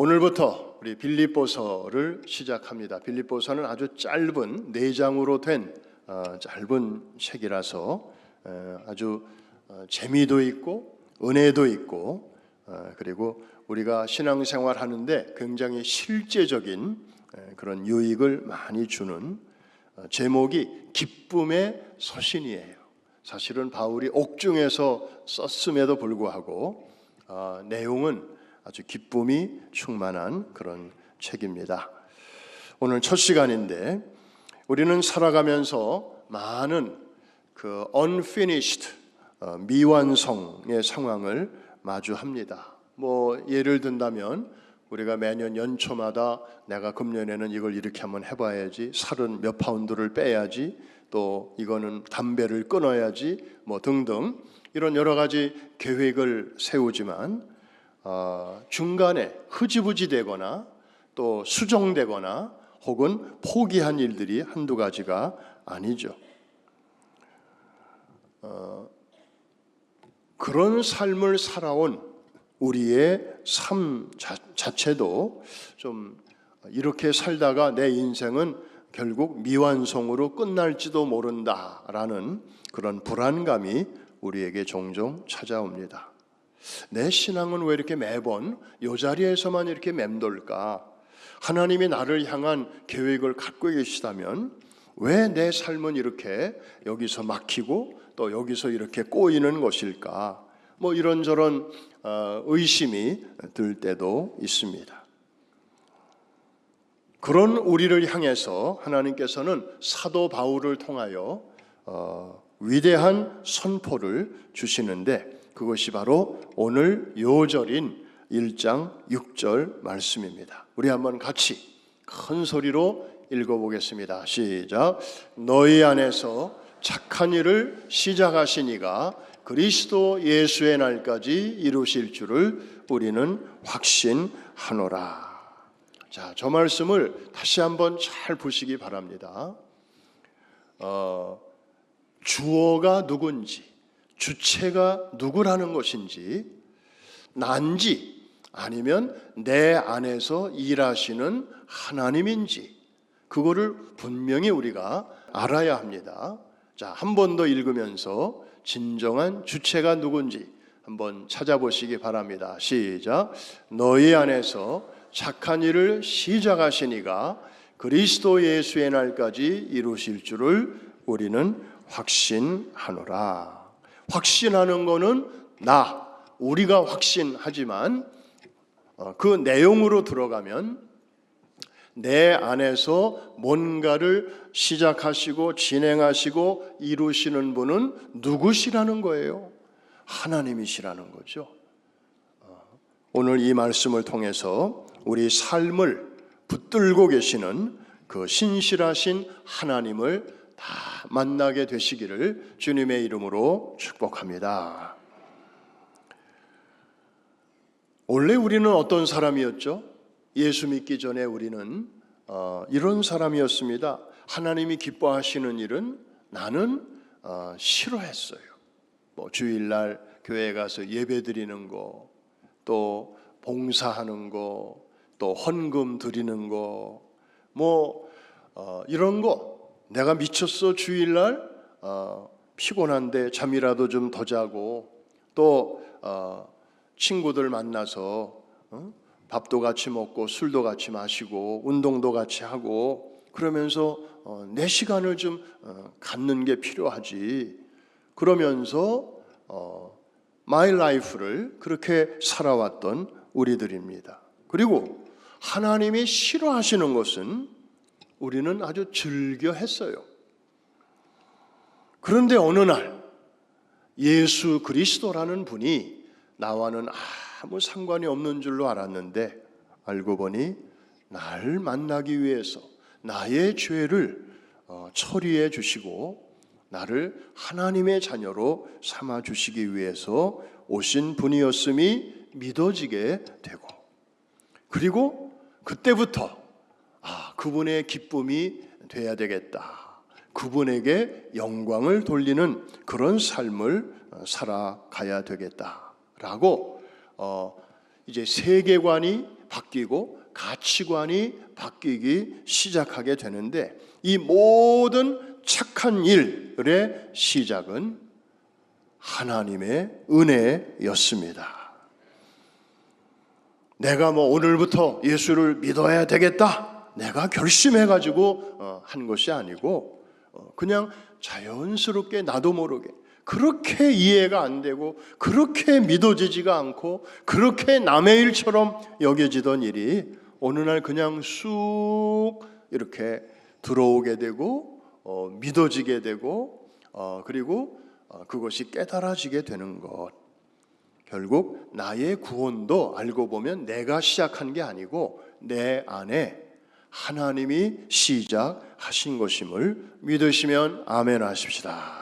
오늘부터 우리 빌립보서를 시작합니다. 빌립보서는 아주 짧은 4장으로 된 짧은 책이라서 아주 재미도 있고 은혜도 있고 그리고 우리가 신앙생활 하는데 굉장히 실제적인 그런 유익을 많이 주는 제목이 기쁨의 서신이에요. 사실은 바울이 옥중에서 썼음에도 불구하고 내용은 아주 기쁨이 충만한 그런 책입니다. 오늘 첫 시간인데 우리는 살아가면서 많은 그 unfinished 미완성의 상황을 마주합니다. 뭐 예를 든다면 우리가 매년 연초마다 내가 금년에는 이걸 이렇게 한번 해봐야지, 살은 몇 파운드를 빼야지, 또 이거는 담배를 끊어야지, 뭐 등등 이런 여러 가지 계획을 세우지만 중간에 흐지부지 되거나 또 수정되거나 혹은 포기한 일들이 한두 가지가 아니죠. 그런 삶을 살아온 우리의 삶 자체도 좀 이렇게 살다가 내 인생은 결국 미완성으로 끝날지도 모른다라는 그런 불안감이 우리에게 종종 찾아옵니다. 내 신앙은 왜 이렇게 매번 이 자리에서만 이렇게 맴돌까? 하나님이 나를 향한 계획을 갖고 계시다면 왜 내 삶은 이렇게 여기서 막히고 또 여기서 이렇게 꼬이는 것일까? 뭐 이런저런 의심이 들 때도 있습니다. 그런 우리를 향해서 하나님께서는 사도 바울을 통하여 위대한 선포를 주시는데 그것이 바로 오늘 요절인 1장 6절 말씀입니다. 우리 한번 같이 큰 소리로 읽어보겠습니다. 시작. 너희 안에서 착한 일을 시작하신 이가 그리스도 예수의 날까지 이루실 줄을 우리는 확신하노라. 자, 저 말씀을 다시 한번 잘 보시기 바랍니다. 주어가 누군지, 주체가 누구라는 것인지, 난지 아니면 내 안에서 일하시는 하나님인지 그거를 분명히 우리가 알아야 합니다. 자, 한 번 더 읽으면서 진정한 주체가 누군지 한번 찾아보시기 바랍니다. 시작. 너희 안에서 착한 일을 시작하신 이가 그리스도 예수의 날까지 이루실 줄을 우리는 확신하노라. 확신하는 거는 우리가 확신하지만 그 내용으로 들어가면 내 안에서 뭔가를 시작하시고 진행하시고 이루시는 분은 누구시라는 거예요? 하나님이시라는 거죠. 오늘 이 말씀을 통해서 우리 삶을 붙들고 계시는 그 신실하신 하나님을 다 만나게 되시기를 주님의 이름으로 축복합니다. 원래 우리는 어떤 사람이었죠? 예수 믿기 전에 우리는 이런 사람이었습니다. 하나님이 기뻐하시는 일은 나는 싫어했어요. 뭐 주일날 교회 가서 예배 드리는 거, 또 봉사하는 거, 또 헌금 드리는 거, 뭐 이런 거 내가 미쳤어. 주일날 피곤한데 잠이라도 좀 더 자고 또 친구들 만나서 밥도 같이 먹고 술도 같이 마시고 운동도 같이 하고 그러면서 내 시간을 좀 갖는 게 필요하지. 그러면서 마이 라이프를 그렇게 살아왔던 우리들입니다. 그리고 하나님이 싫어하시는 것은 우리는 아주 즐겨 했어요. 그런데 어느 날 예수 그리스도라는 분이 나와는 아무 상관이 없는 줄로 알았는데 알고 보니 날 만나기 위해서 나의 죄를 처리해 주시고 나를 하나님의 자녀로 삼아 주시기 위해서 오신 분이었음이 믿어지게 되고, 그리고 그때부터 그분의 기쁨이 돼야 되겠다, 그분에게 영광을 돌리는 그런 삶을 살아가야 되겠다라고 이제 세계관이 바뀌 바뀌고 가치관이 바뀌기 시작하게 되는데, 이 모든 착한 일의 시작은 하나님의 은혜였습니다. 내가 오늘부터 예수를 믿어야 되겠다, 내가 결심해가지고 한 것이 아니고, 그냥 자연스럽게 나도 모르게 그렇게 이해가 안 되고 그렇게 믿어지지가 않고 그렇게 남의 일처럼 여겨지던 일이 어느 날 그냥 쑥 이렇게 들어오게 되고 믿어지게 되고 그리고 그것이 깨달아지게 되는 것. 결국 나의 구원도 알고 보면 내가 시작한 게 아니고 내 안에 하나님이 시작하신 것임을 믿으시면 아멘 하십시다.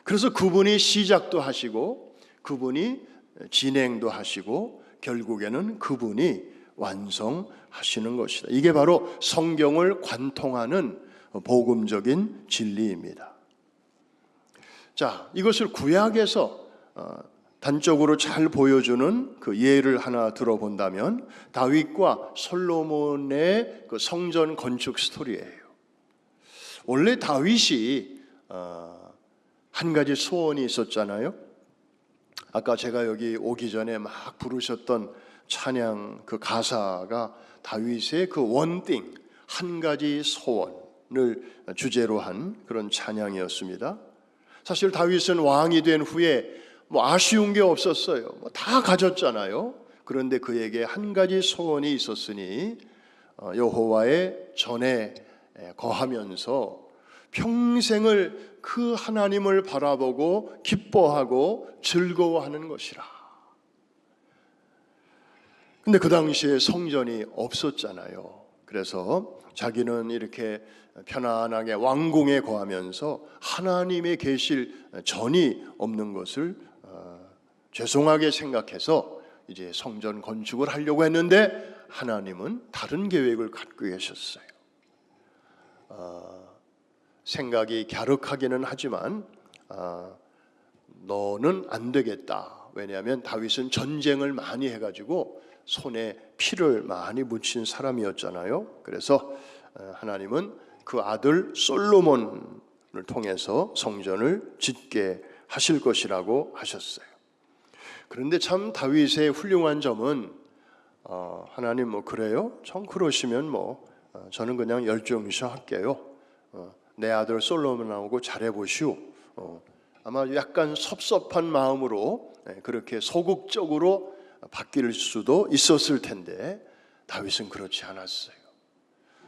그래서 그분이 시작도 하시고 그분이 진행도 하시고 결국에는 그분이 완성하시는 것이다. 이게 바로 성경을 관통하는 복음적인 진리입니다. 자, 이것을 구약에서 단적으로 잘 보여주는 그 예를 하나 들어본다면 다윗과 솔로몬의 그 성전 건축 스토리예요. 원래 다윗이 한 가지 소원이 있었잖아요. 아까 제가 여기 오기 전에 막 부르셨던 찬양 그 가사가 다윗의 그 원띵, 한 가지 소원을 주제로 한 그런 찬양이었습니다. 사실 다윗은 왕이 된 후에 아쉬운 게 없었어요. 다 가졌잖아요. 그런데 그에게 한 가지 소원이 있었으니 여호와의 전에 거하면서 평생을 그 하나님을 바라보고 기뻐하고 즐거워하는 것이라. 근데 그 당시에 성전이 없었잖아요. 그래서 자기는 이렇게 편안하게 왕궁에 거하면서 하나님의 계실 전이 없는 것을 죄송하게 생각해서 이제 성전 건축을 하려고 했는데 하나님은 다른 계획을 갖고 계셨어요. 생각이 갸륵하기는 하지만 너는 안 되겠다. 왜냐하면 다윗은 전쟁을 많이 해가지고 손에 피를 많이 묻힌 사람이었잖아요. 그래서 하나님은 그 아들 솔로몬을 통해서 성전을 짓게 하실 것이라고 하셨어요. 그런데 참 다윗의 훌륭한 점은 하나님 그래요? 참 그러시면 저는 그냥 열정셔 할게요. 내 아들 솔로몬하고 잘해보시오. 아마 약간 섭섭한 마음으로 그렇게 소극적으로 바뀔 수도 있었을 텐데 다윗은 그렇지 않았어요.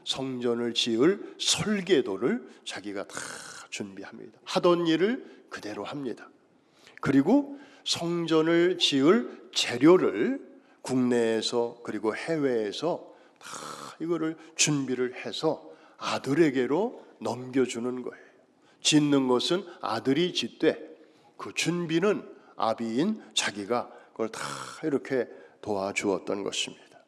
성전을 지을 설계도를 자기가 다 준비합니다. 하던 일을 그대로 합니다. 그리고 성전을 지을 재료를 국내에서 그리고 해외에서 다 이거를 준비를 해서 아들에게로 넘겨주는 거예요. 짓는 것은 아들이 짓되 그 준비는 아비인 자기가 그걸 다 이렇게 도와주었던 것입니다.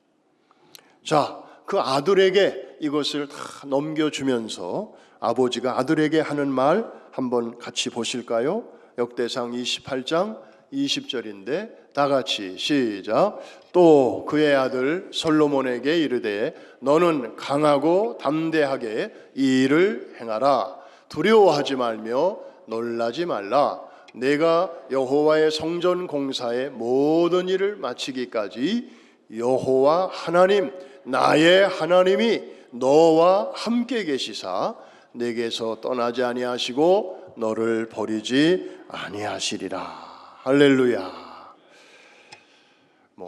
자, 그 아들에게 이것을 다 넘겨주면서 아버지가 아들에게 하는 말 한번 같이 보실까요? 역대상 28장 20절인데 다 같이 시작. 또 그의 아들 솔로몬에게 이르되 너는 강하고 담대하게 이 일을 행하라. 두려워하지 말며 놀라지 말라. 내가 여호와의 성전 공사의 모든 일을 마치기까지 여호와 하나님 나의 하나님이 너와 함께 계시사 내게서 떠나지 아니하시고 너를 버리지 아니하시리라. 할렐루야.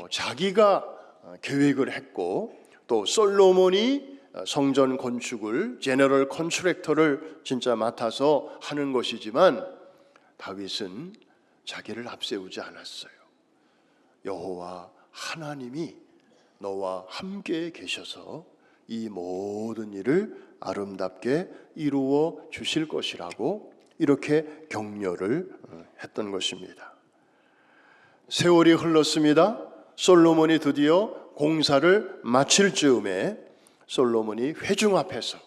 자기가 계획을 했고 또 솔로몬이 성전 건축을 제너럴 컨트랙터를 진짜 맡아서 하는 것이지만 다윗은 자기를 앞세우지 않았어요. 여호와 하나님이 너와 함께 계셔서 이 모든 일을 아름답게 이루어 주실 것이라고 이렇게 격려를 했던 것입니다. 세월이 흘렀습니다. 솔로몬이 드디어 공사를 마칠 즈음에 솔로몬이 회중 앞에서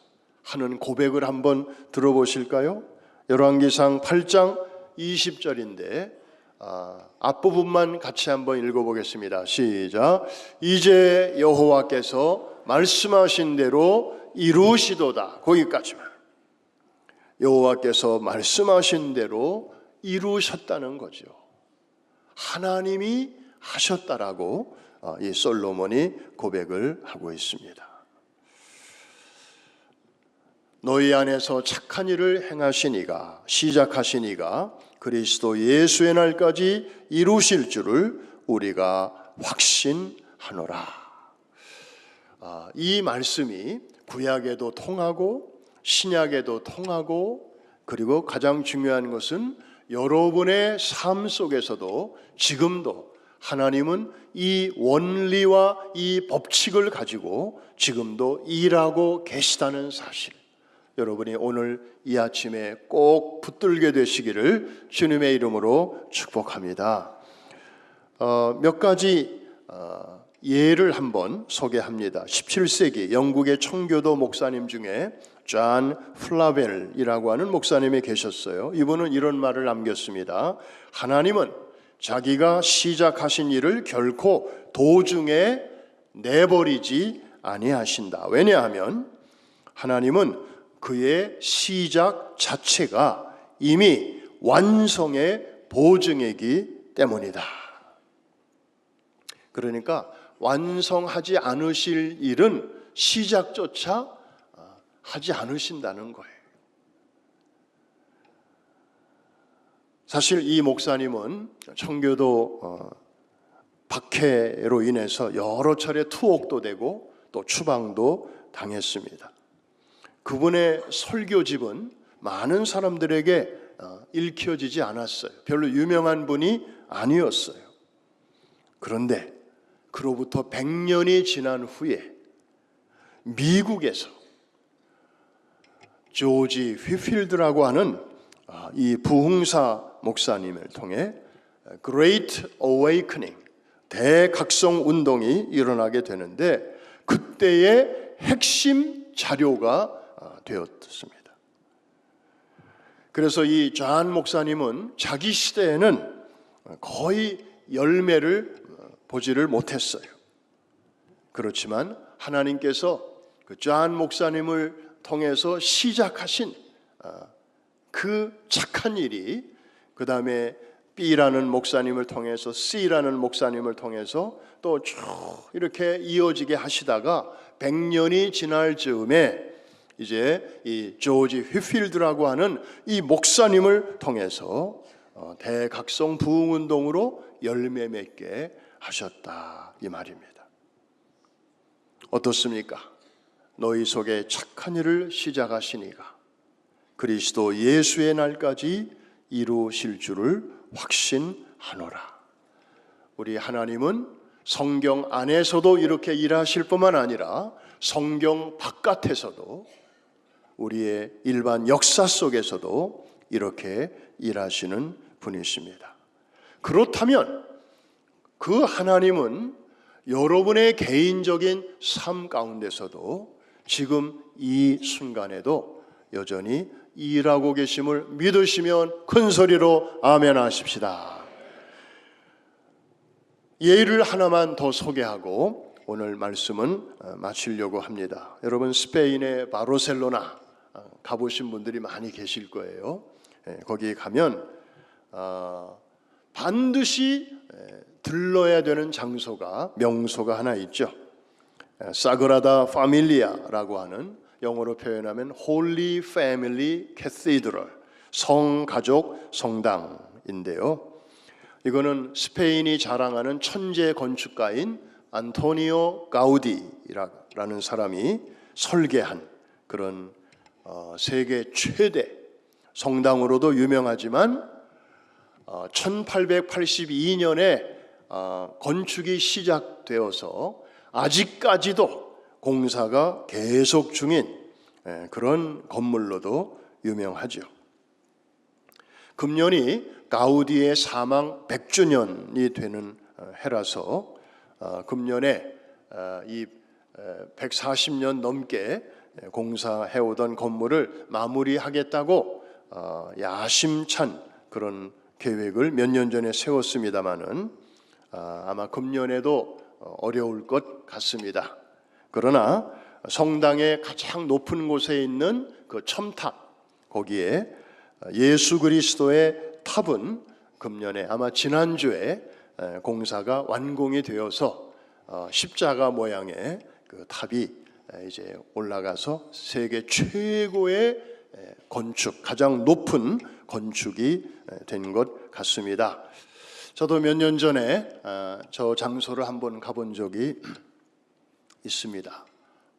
하는 고백을 한번 들어보실까요? 열왕기상 8장 20절인데 앞부분만 같이 한번 읽어보겠습니다. 시작. 이제 여호와께서 말씀하신 대로 이루시도다. 거기까지만. 여호와께서 말씀하신 대로 이루셨다는 거죠. 하나님이 하셨다라고 이 솔로몬이 고백을 하고 있습니다. 너희 안에서 착한 일을 행하신 이가, 시작하신 이가 그리스도 예수의 날까지 이루실 줄을 우리가 확신하노라. 이 말씀이 구약에도 통하고 신약에도 통하고, 그리고 가장 중요한 것은 여러분의 삶 속에서도 지금도 하나님은 이 원리와 이 법칙을 가지고 지금도 일하고 계시다는 사실, 여러분이 오늘 이 아침에 꼭 붙들게 되시기를 주님의 이름으로 축복합니다. 몇 가지 예를 한번 소개합니다. 17세기 영국의 청교도 목사님 중에 존 플라벨이라고 하는 목사님이 계셨어요. 이분은 이런 말을 남겼습니다. 하나님은 자기가 시작하신 일을 결코 도중에 내버리지 아니하신다. 왜냐하면 하나님은 그의 시작 자체가 이미 완성의 보증이기 때문이다. 그러니까 완성하지 않으실 일은 시작조차 하지 않으신다는 거예요. 사실 이 목사님은 청교도 박해로 인해서 여러 차례 투옥도 되고 또 추방도 당했습니다. 그분의 설교집은 많은 사람들에게 읽혀지지 않았어요. 별로 유명한 분이 아니었어요. 그런데 그로부터 100년이 지난 후에 미국에서 조지 휘필드라고 하는 이 부흥사 목사님을 통해 Great Awakening, 대각성 운동이 일어나게 되는데 그때의 핵심 자료가 되었습니다. 그래서 이 존 목사님은 자기 시대에는 거의 열매를 보지를 못했어요. 그렇지만 하나님께서 그 존 목사님을 통해서 시작하신 그 착한 일이 그 다음에 B라는 목사님을 통해서 C라는 목사님을 통해서 또 쭉 이렇게 이어지게 하시다가 100년이 지날 즈음에 이제 이 조지 휘필드라고 하는 이 목사님을 통해서 대각성 부흥운동으로 열매 맺게 하셨다, 이 말입니다. 어떻습니까? 너희 속에 착한 일을 시작하시니가 그리스도 예수의 날까지 이루실 줄을 확신하노라. 우리 하나님은 성경 안에서도 이렇게 일하실 뿐만 아니라 성경 바깥에서도 우리의 일반 역사 속에서도 이렇게 일하시는 분이십니다. 그렇다면 그 하나님은 여러분의 개인적인 삶 가운데서도 지금 이 순간에도 여전히 일하고 계심을 믿으시면 큰 소리로 아멘 하십시다. 예를 하나만 더 소개하고 오늘 말씀은 마치려고 합니다. 여러분, 스페인의 바르셀로나 가보신 분들이 많이 계실 거예요. 거기에 가면 반드시 들러야 되는 장소가, 명소가 하나 있죠. 사그라다 파밀리아라고 하는, 영어로 표현하면 홀리 패밀리 캐시드럴, 성가족 성당인데요. 이거는 스페인이 자랑하는 천재 건축가인 안토니오 가우디라는 사람이 설계한 그런 세계 최대 성당으로도 유명하지만 1882년에 건축이 시작되어서 아직까지도 공사가 계속 중인 그런 건물로도 유명하죠. 금년이 가우디의 사망 100주년이 되는 해라서 금년에 이 140년 넘게 공사해오던 건물을 마무리하겠다고 야심찬 그런 계획을 몇 년 전에 세웠습니다마는 아마 금년에도 어려울 것 같습니다. 그러나 성당의 가장 높은 곳에 있는 그 첨탑, 거기에 예수 그리스도의 탑은 금년에 아마 지난주에 공사가 완공이 되어서 십자가 모양의 그 탑이 이제 올라가서 세계 최고의 건축, 가장 높은 건축이 된 것 같습니다. 저도 몇 년 전에 저 장소를 한번 가본 적이 있습니다.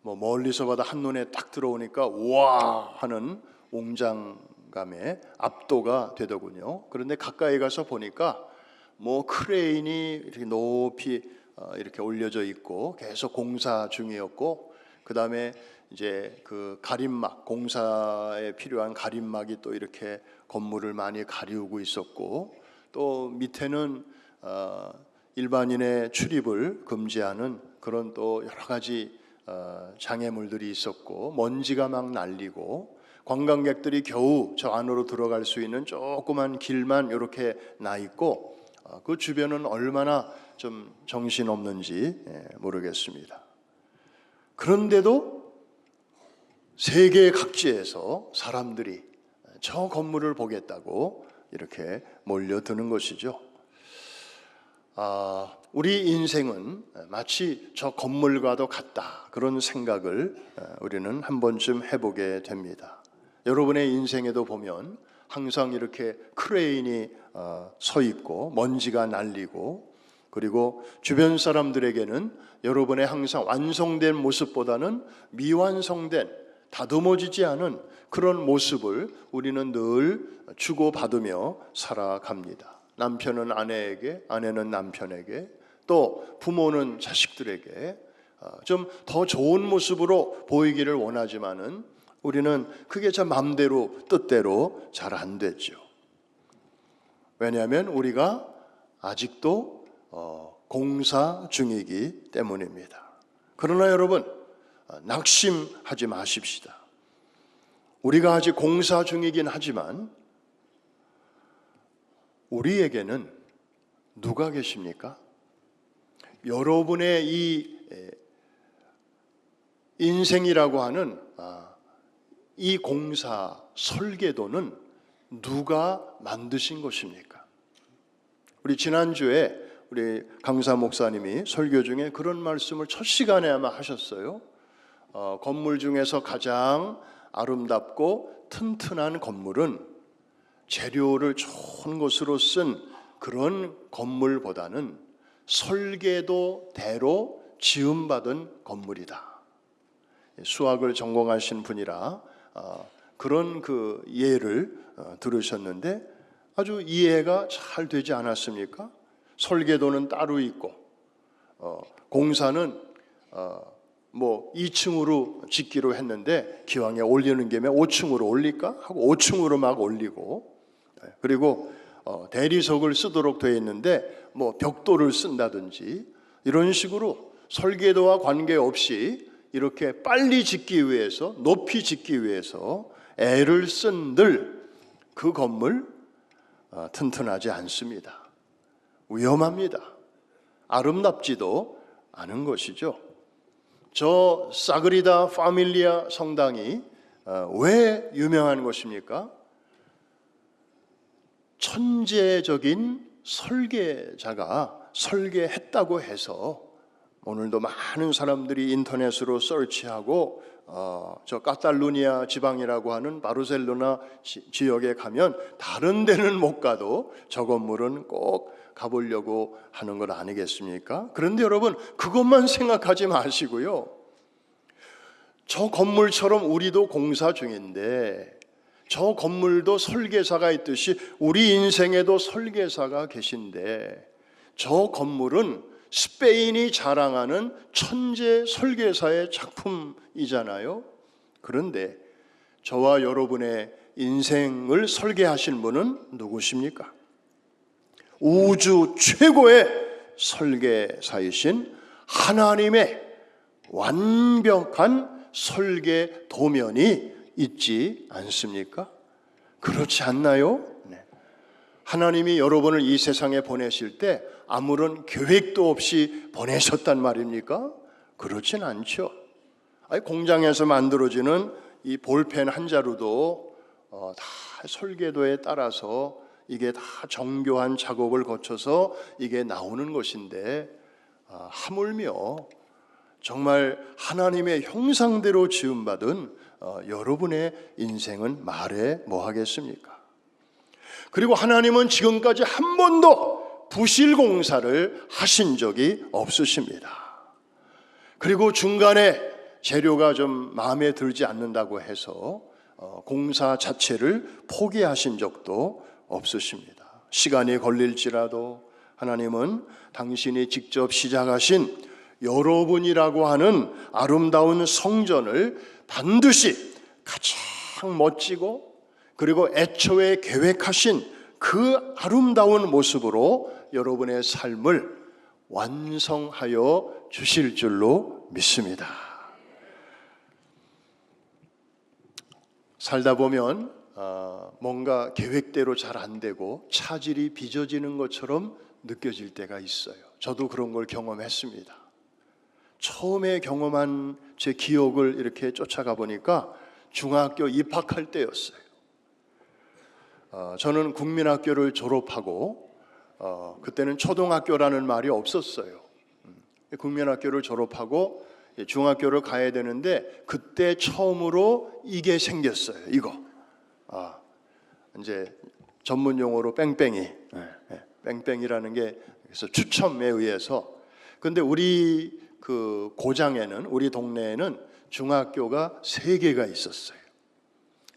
멀리서 봐도 한눈에 딱 들어오니까 와 하는 웅장감에 압도가 되더군요. 그런데 가까이 가서 보니까 크레인이 이렇게 높이 이렇게 올려져 있고 계속 공사 중이었고, 그 다음에 이제 그 가림막, 공사에 필요한 가림막이 또 이렇게 건물을 많이 가리우고 있었고, 또 밑에는 일반인의 출입을 금지하는 그런 또 여러 가지 장애물들이 있었고, 먼지가 막 날리고, 관광객들이 겨우 저 안으로 들어갈 수 있는 조그만 길만 이렇게 나 있고, 그 주변은 얼마나 좀 정신없는지 모르겠습니다. 그런데도 세계 각지에서 사람들이 저 건물을 보겠다고 이렇게 몰려드는 것이죠. 우리 인생은 마치 저 건물과도 같다, 그런 생각을 우리는 한 번쯤 해보게 됩니다. 여러분의 인생에도 보면 항상 이렇게 크레인이 서 있고 먼지가 날리고, 그리고 주변 사람들에게는 여러분의 항상 완성된 모습보다는 미완성된, 다듬어지지 않은 그런 모습을 우리는 늘 주고받으며 살아갑니다. 남편은 아내에게, 아내는 남편에게, 또 부모는 자식들에게 좀 더 좋은 모습으로 보이기를 원하지만은 우리는 그게 저 마음대로 뜻대로 잘 안 되죠. 왜냐하면 우리가 아직도 공사 중이기 때문입니다. 그러나 여러분, 낙심하지 마십시다. 우리가 아직 공사 중이긴 하지만 우리에게는 누가 계십니까? 여러분의 이 인생이라고 하는 이 공사 설계도는 누가 만드신 것입니까? 우리 지난주에 우리 강사 목사님이 설교 중에 그런 말씀을 첫 시간에 아마 하셨어요. 건물 중에서 가장 아름답고 튼튼한 건물은 재료를 좋은 것으로 쓴 그런 건물보다는 설계도대로 지음받은 건물이다. 수학을 전공하신 분이라 그런 그 예를 들으셨는데 아주 이해가 잘 되지 않았습니까? 설계도는 따로 있고 공사는 2층으로 짓기로 했는데 기왕에 올리는 김에 5층으로 올릴까 하고 5층으로 막 올리고, 그리고 대리석을 쓰도록 되어 있는데 벽돌을 쓴다든지 이런 식으로 설계도와 관계없이 이렇게 빨리 짓기 위해서, 높이 짓기 위해서 애를 쓴들 그 건물 튼튼하지 않습니다. 위험합니다. 아름답지도 않은 것이죠. 저 사그리다 파밀리아 성당이 왜 유명한 것입니까? 천재적인 설계자가 설계했다고 해서 오늘도 많은 사람들이 인터넷으로 서치하고 저 카탈루니아 지방이라고 하는 바르셀로나 지역에 가면 다른 데는 못 가도 저 건물은 꼭 가보려고 하는 것 아니겠습니까? 그런데 여러분, 그것만 생각하지 마시고요, 저 건물처럼 우리도 공사 중인데 저 건물도 설계사가 있듯이 우리 인생에도 설계사가 계신데, 저 건물은 스페인이 자랑하는 천재 설계사의 작품이잖아요. 그런데 저와 여러분의 인생을 설계하신 분은 누구십니까? 우주 최고의 설계사이신 하나님의 완벽한 설계 도면이 있지 않습니까? 그렇지 않나요? 네. 하나님이 여러분을 이 세상에 보내실 때 아무런 계획도 없이 보내셨단 말입니까? 그렇진 않죠. 아니, 공장에서 만들어지는 이 볼펜 한 자루도 다 설계도에 따라서 이게 다 정교한 작업을 거쳐서 이게 나오는 것인데, 하물며 정말 하나님의 형상대로 지음받은 여러분의 인생은 말해 뭐하겠습니까? 그리고 하나님은 지금까지 한 번도 부실공사를 하신 적이 없으십니다. 그리고 중간에 재료가 좀 마음에 들지 않는다고 해서 공사 자체를 포기하신 적도 없으십니다. 시간이 걸릴지라도 하나님은 당신이 직접 시작하신 여러분이라고 하는 아름다운 성전을 반드시 가장 멋지고 그리고 애초에 계획하신 그 아름다운 모습으로 여러분의 삶을 완성하여 주실 줄로 믿습니다. 살다 보면 뭔가 계획대로 잘 안 되고 차질이 빚어지는 것처럼 느껴질 때가 있어요. 저도 그런 걸 경험했습니다. 처음에 경험한 제 기억을 이렇게 쫓아가 보니까 중학교 입학할 때였어요. 저는 국민학교를 졸업하고 그때는 초등학교라는 말이 없었어요. 국민학교를 졸업하고 중학교를 가야 되는데 그때 처음으로 이게 생겼어요. 이거 이제 전문 용어로 뺑뺑이, 뺑뺑이라는 게 그래서 추첨에 의해서. 근데 우리 그 고장에는, 우리 동네에는 중학교가 3개가 있었어요.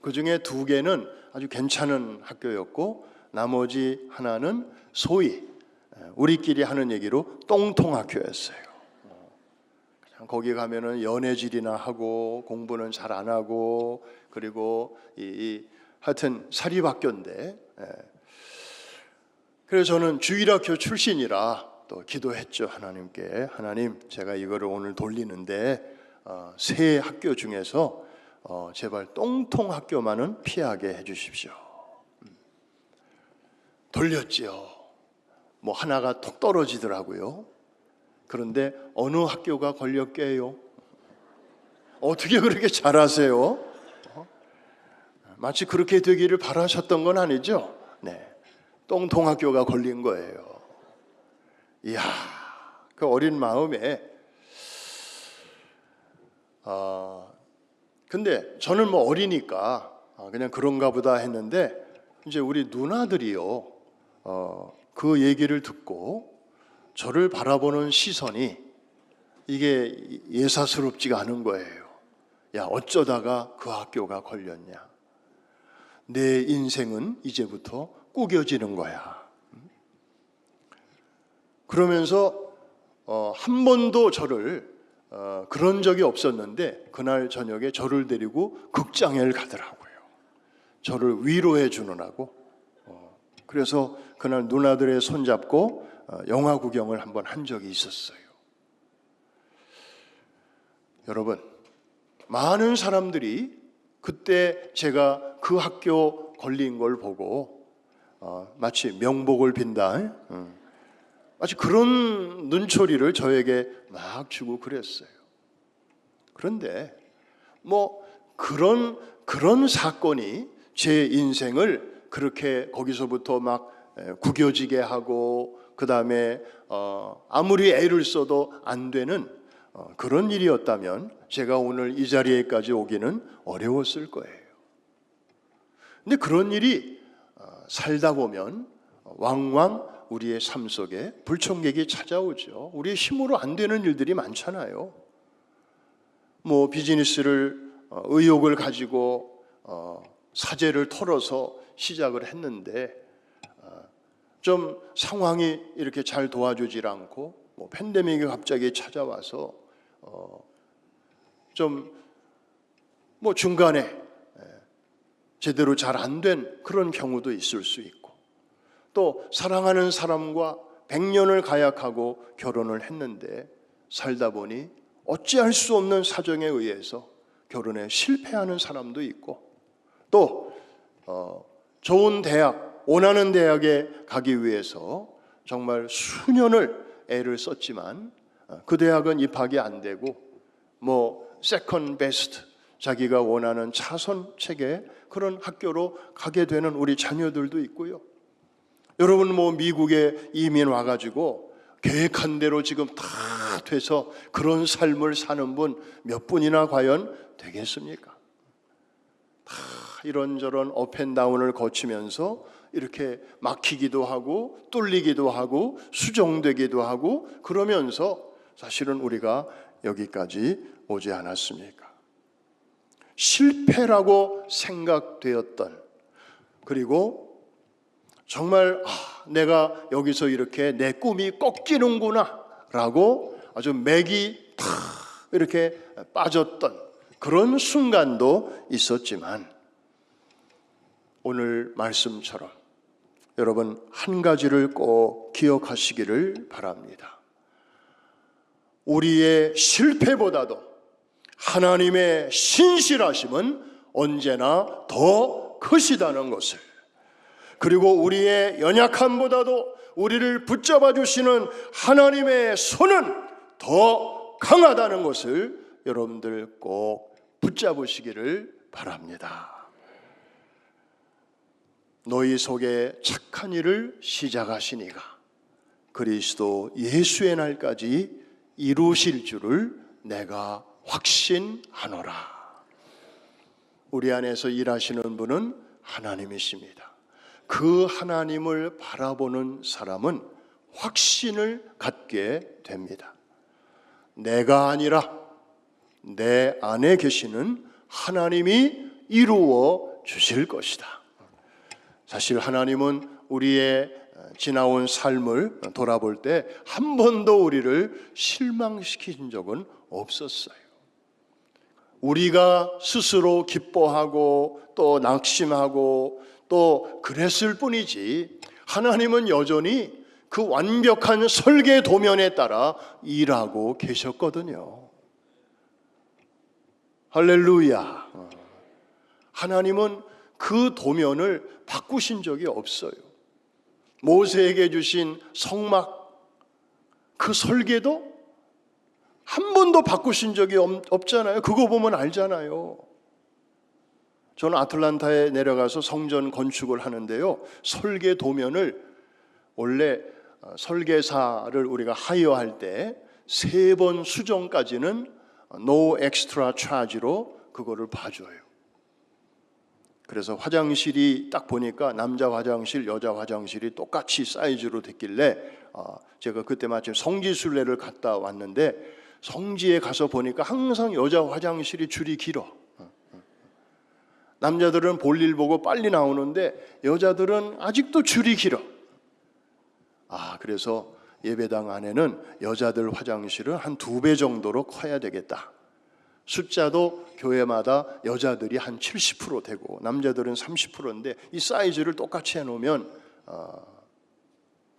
그 중에 2개는 아주 괜찮은 학교였고 나머지 하나는 소위 우리끼리 하는 얘기로 똥통학교였어요. 그냥 거기 가면은 연애질이나 하고 공부는 잘 안 하고 그리고 하여튼 사립학교인데, 그래서 저는 주일학교 출신이라 또 기도했죠. 하나님께, 하나님 제가 이거를 오늘 돌리는데 3 학교 중에서 제발 똥통학교만은 피하게 해주십시오. 돌렸지요. 뭐 하나가 톡 떨어지더라고요. 그런데 어느 학교가 걸렸게요? 어떻게 그렇게 잘하세요? 마치 그렇게 되기를 바라셨던 건 아니죠? 네, 똥통학교가 걸린 거예요. 이야, 그 어린 마음에 근데 저는 뭐 어리니까 그냥 그런가 보다 했는데 이제 우리 누나들이요 그 얘기를 듣고 저를 바라보는 시선이 이게 예사스럽지가 않은 거예요. 야, 어쩌다가 그 학교가 걸렸냐? 내 인생은 이제부터 꾸겨지는 거야. 그러면서 한 번도 저를 그런 적이 없었는데 그날 저녁에 저를 데리고 극장에 가더라고요. 저를 위로해 주느라고. 그래서 그날 누나들의 손잡고 영화 구경을 한번 한 적이 있었어요. 여러분, 많은 사람들이 그때 제가 그 학교 걸린 걸 보고 마치 명복을 빈다, 마치 그런 눈초리를 저에게 막 주고 그랬어요. 그런데 뭐 그런 사건이 제 인생을 그렇게 거기서부터 막 구겨지게 하고 그 다음에 아무리 애를 써도 안 되는 그런 일이었다면 제가 오늘 이 자리에까지 오기는 어려웠을 거예요. 근데 그런 일이 살다 보면 왕왕 우리의 삶 속에 불청객이 찾아오죠. 우리의 힘으로 안 되는 일들이 많잖아요. 뭐 비즈니스를 의욕을 가지고 사재를 털어서 시작을 했는데 좀 상황이 이렇게 잘 도와주질 않고 뭐 팬데믹이 갑자기 찾아와서 좀 뭐 중간에 제대로 잘 안 된 그런 경우도 있을 수 있고, 또 사랑하는 사람과 100년을 가약하고 결혼을 했는데 살다 보니 어찌할 수 없는 사정에 의해서 결혼에 실패하는 사람도 있고, 또 좋은 대학 원하는 대학에 가기 위해서 정말 수년을 애를 썼지만 그 대학은 입학이 안 되고 세컨 베스트 자기가 원하는 차선책의 그런 학교로 가게 되는 우리 자녀들도 있고요. 여러분 미국에 이민 와가지고 계획한 대로 지금 다 돼서 그런 삶을 사는 분 몇 분이나 과연 되겠습니까? 다 이런저런 업앤다운을 거치면서 이렇게 막히기도 하고 뚫리기도 하고 수정되기도 하고 그러면서 사실은 우리가 여기까지 오지 않았습니까? 실패라고 생각되었던, 그리고 정말 내가 여기서 이렇게 내 꿈이 꺾이는구나 라고 아주 맥이 탁 이렇게 빠졌던 그런 순간도 있었지만, 오늘 말씀처럼 여러분 한 가지를 꼭 기억하시기를 바랍니다. 우리의 실패보다도 하나님의 신실하심은 언제나 더 크시다는 것을, 그리고 우리의 연약함보다도 우리를 붙잡아 주시는 하나님의 손은 더 강하다는 것을 여러분들 꼭 붙잡으시기를 바랍니다. 너희 속에 착한 일을 시작하시니가 그리스도 예수의 날까지 이루실 줄을 내가 확신하노라. 우리 안에서 일하시는 분은 하나님이십니다. 그 하나님을 바라보는 사람은 확신을 갖게 됩니다. 내가 아니라 내 안에 계시는 하나님이 이루어 주실 것이다. 사실 하나님은 우리의 지나온 삶을 돌아볼 때 한 번도 우리를 실망시킨 적은 없었어요. 우리가 스스로 기뻐하고 또 낙심하고 또 그랬을 뿐이지, 하나님은 여전히 그 완벽한 설계 도면에 따라 일하고 계셨거든요. 할렐루야. 하나님은 그 도면을 바꾸신 적이 없어요. 모세에게 주신 성막 그 설계도 한 번도 바꾸신 적이 없잖아요. 그거 보면 알잖아요. 저는 아틀란타에 내려가서 성전 건축을 하는데요, 설계 도면을 원래 설계사를 우리가 하이어할 때 3번 수정까지는 no extra charge로 그거를 봐줘요. 그래서 화장실이 딱 보니까 남자 화장실, 여자 화장실이 똑같이 사이즈로 됐길래 제가 그때 마침 성지순례를 갔다 왔는데 성지에 가서 보니까 항상 여자 화장실이 줄이 길어. 남자들은 볼일 보고 빨리 나오는데 여자들은 아직도 줄이 길어. 그래서 예배당 안에는 여자들 화장실은 한 2배 정도로 커야 되겠다. 숫자도 교회마다 여자들이 한 70% 되고 남자들은 30%인데 이 사이즈를 똑같이 해놓으면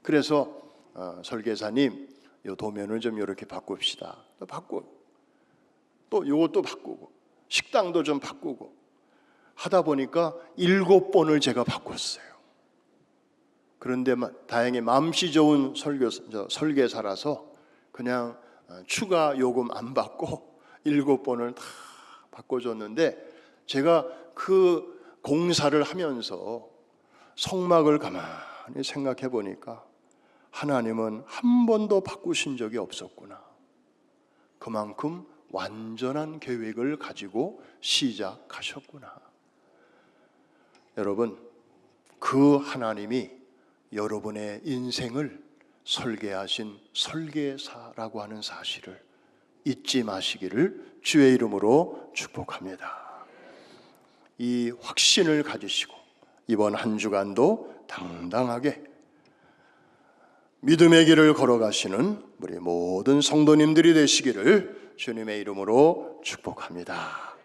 그래서 설계사님 이 도면을 좀 이렇게 바꿉시다. 바꾸고 또 이것도 바꾸고 식당도 좀 바꾸고 하다 보니까 7번을 제가 바꿨어요. 그런데 다행히 마음씨 좋은 설계사라서 그냥 추가 요금 안 받고 7번을 다 바꿔줬는데, 제가 그 공사를 하면서 성막을 가만히 생각해 보니까 하나님은 한 번도 바꾸신 적이 없었구나. 그만큼 완전한 계획을 가지고 시작하셨구나. 여러분, 그 하나님이 여러분의 인생을 설계하신 설계사라고 하는 사실을 잊지 마시기를 주의 이름으로 축복합니다. 이 확신을 가지시고 이번 한 주간도 당당하게 믿음의 길을 걸어가시는 우리 모든 성도님들이 되시기를 주님의 이름으로 축복합니다.